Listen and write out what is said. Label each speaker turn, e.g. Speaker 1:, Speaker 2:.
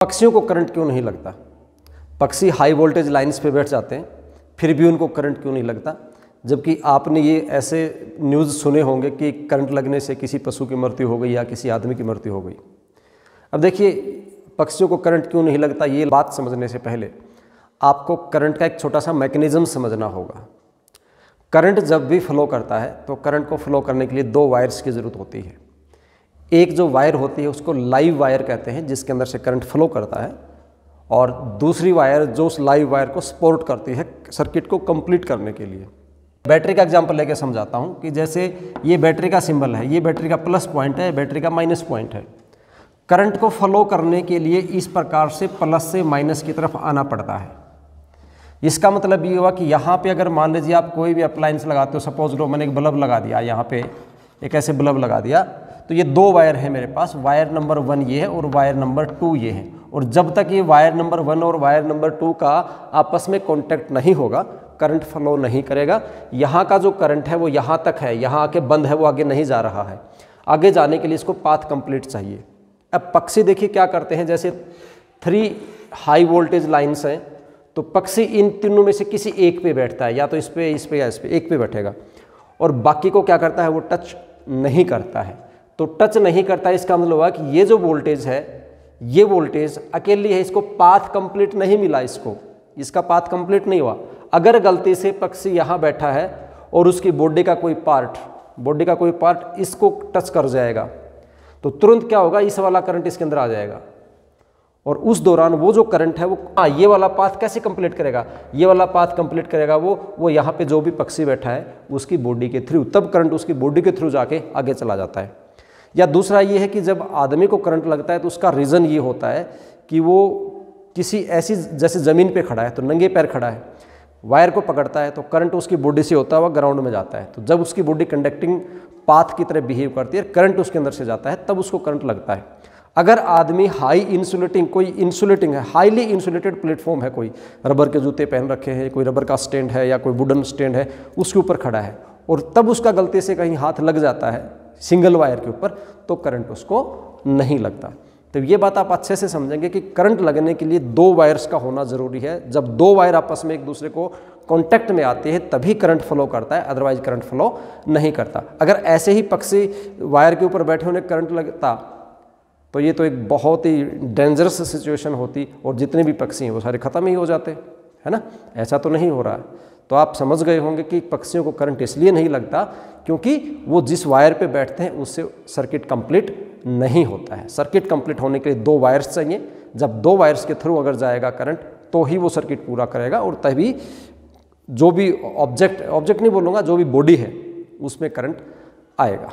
Speaker 1: पक्षियों को करंट क्यों नहीं लगता? पक्षी हाई वोल्टेज लाइन्स पे बैठ जाते हैं, फिर भी उनको करंट क्यों नहीं लगता? जबकि आपने ये ऐसे न्यूज़ सुने होंगे कि करंट लगने से किसी पशु की मृत्यु हो गई या किसी आदमी की मृत्यु हो गई। अब देखिए, पक्षियों को करंट क्यों नहीं लगता, ये बात समझने से पहले आपको करंट का एक छोटा सा मैकेनिज़्म समझना होगा। करंट जब भी फ्लो करता है तो करंट को फ्लो करने के लिए दो वायर्स की ज़रूरत होती है। एक जो वायर होती है उसको लाइव वायर कहते हैं, जिसके अंदर से करंट फ्लो करता है, और दूसरी वायर जो उस लाइव वायर को सपोर्ट करती है सर्किट को कंप्लीट करने के लिए। बैटरी का एग्जांपल लेके समझाता हूँ कि जैसे ये बैटरी का सिंबल है, ये बैटरी का प्लस पॉइंट है, बैटरी का माइनस पॉइंट है। करंट को फ्लो करने के लिए इस प्रकार से प्लस से माइनस की तरफ आना पड़ता है। इसका मतलब ये हुआ कि यहाँ पे अगर मान लीजिए आप कोई भी अप्लायंस लगाते हो, सपोज लो मैंने एक बल्ब लगा दिया, यहाँ पे एक ऐसे बल्ब लगा दिया, तो ये दो वायर है मेरे पास, वायर नंबर 1 ये है और वायर नंबर 2 ये है। और जब तक ये वायर नंबर 1 और वायर नंबर 2 का आपस में कॉन्टैक्ट नहीं होगा, करंट फ्लो नहीं करेगा। यहाँ का जो करंट है वो यहाँ तक है, यहाँ आके बंद है, वो आगे नहीं जा रहा है। आगे जाने के लिए इसको पाथ कंप्लीट चाहिए। अब पक्षी देखिए क्या करते हैं, जैसे 3 हाई वोल्टेज लाइन्स हैं, तो पक्षी इन तीनों में से किसी एक पे बैठता है, या तो इस पे या इस पे, एक पे बैठेगा, और बाकी को क्या करता है, वो टच नहीं करता है। तो टच नहीं करता है, इसका मतलब हुआ कि ये जो वोल्टेज है, ये वोल्टेज अकेली है, इसको पाथ कंप्लीट नहीं मिला, इसका पाथ कंप्लीट नहीं हुआ। अगर गलती से पक्षी यहाँ बैठा है और उसकी बॉडी का कोई पार्ट इसको टच कर जाएगा, तो तुरंत क्या होगा, इस वाला करंट इसके अंदर आ जाएगा, और उस दौरान वो जो करंट है वो ये वाला पाथ कैसे कंप्लीट करेगा, ये वाला पाथ कंप्लीट करेगा वो यहाँ पे जो भी पक्षी बैठा है उसकी बॉडी के थ्रू, तब करंट उसकी बॉडी के थ्रू जाके आगे चला जाता है। या दूसरा ये है कि जब आदमी को करंट लगता है तो उसका रीज़न ये होता है कि वो किसी ऐसी, जैसे ज़मीन पे खड़ा है तो नंगे पैर खड़ा है, वायर को पकड़ता है तो करंट उसकी बॉडी से होता हुआ ग्राउंड में जाता है। तो जब उसकी बॉडी कंडक्टिंग पाथ की तरह बिहेव करती है, करंट उसके अंदर से जाता है, तब उसको करंट लगता है। अगर आदमी हाईली इंसुलेटेड प्लेटफॉर्म है, कोई रबर के जूते पहन रखे हैं, कोई रबर का स्टैंड है या कोई वुडन स्टैंड है, उसके ऊपर खड़ा है, और तब उसका गलती से कहीं हाथ लग जाता है सिंगल वायर के ऊपर, तो करंट उसको नहीं लगता। तो ये बात आप अच्छे से समझेंगे कि करंट लगने के लिए 2 वायर्स का होना ज़रूरी है। जब 2 वायर आपस में एक दूसरे को कांटेक्ट में आते हैं तभी करंट फ्लो करता है, अदरवाइज करंट फ्लो नहीं करता। अगर ऐसे ही पक्षी वायर के ऊपर बैठे होने करंट लगता तो ये तो एक बहुत ही डेंजरस सिचुएशन होती, और जितने भी पक्षी हैं वो सारे ख़त्म ही हो जाते, है ना। ऐसा तो नहीं हो रहा है। तो आप समझ गए होंगे कि पक्षियों को करंट इसलिए नहीं लगता क्योंकि वो जिस वायर पे बैठते हैं उससे सर्किट कंप्लीट नहीं होता है। सर्किट कंप्लीट होने के लिए 2 वायर्स चाहिए। जब 2 वायर्स के थ्रू अगर जाएगा करंट तो ही वो सर्किट पूरा करेगा, और तभी जो भी ऑब्जेक्ट नहीं बोलूँगा, जो भी बॉडी है उसमें करंट आएगा।